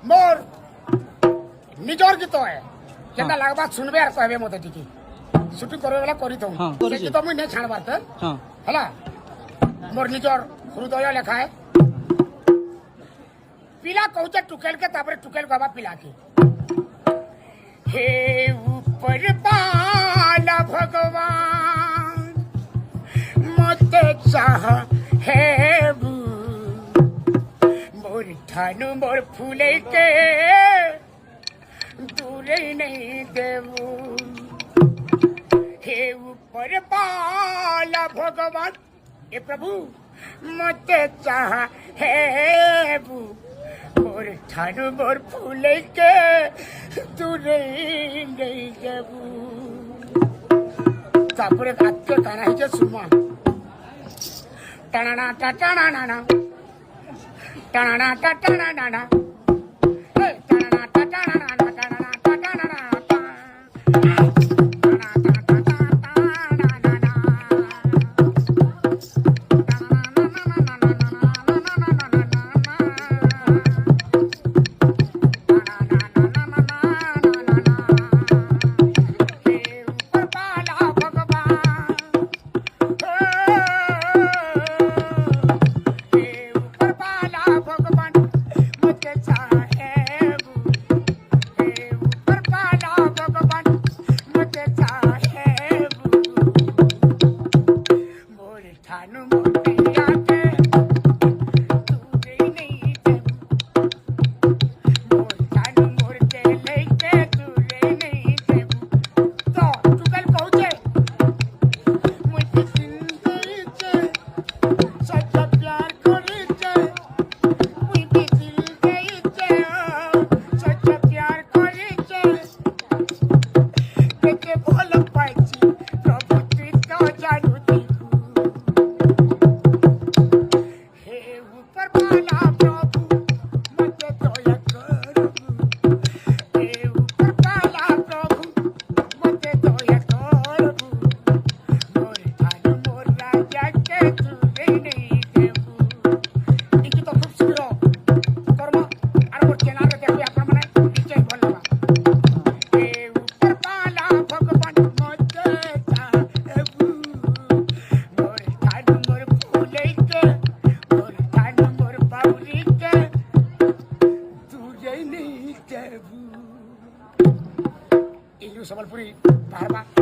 मोर निजर गीत है जेनता लागबा सुनबे आर कहबे मते टिकी छुट्टी करबे वाला करी दऊ से गीत मुई नै छाड़बार त हला मोर निजर हृदय लेखा है पिला कहूचे टुकेल के तापर टुकेल कहबा पिला के हे ऊपर बाला भगवान मते चाह हे मोर ठानु मोर फूले के दूरे नहीं देवू हे ऊपर बाला भगवान हे प्रभु मते चाह हे मोर ठानु मोर फूले के दूरे नहीं देवू तापरे आत्ते गाना हिचे सुमा टाणा टाणा नाना टाणा टाणा नाना टाणा टाणा नाना टाणा टाणा नाना संबलपुरी बारबा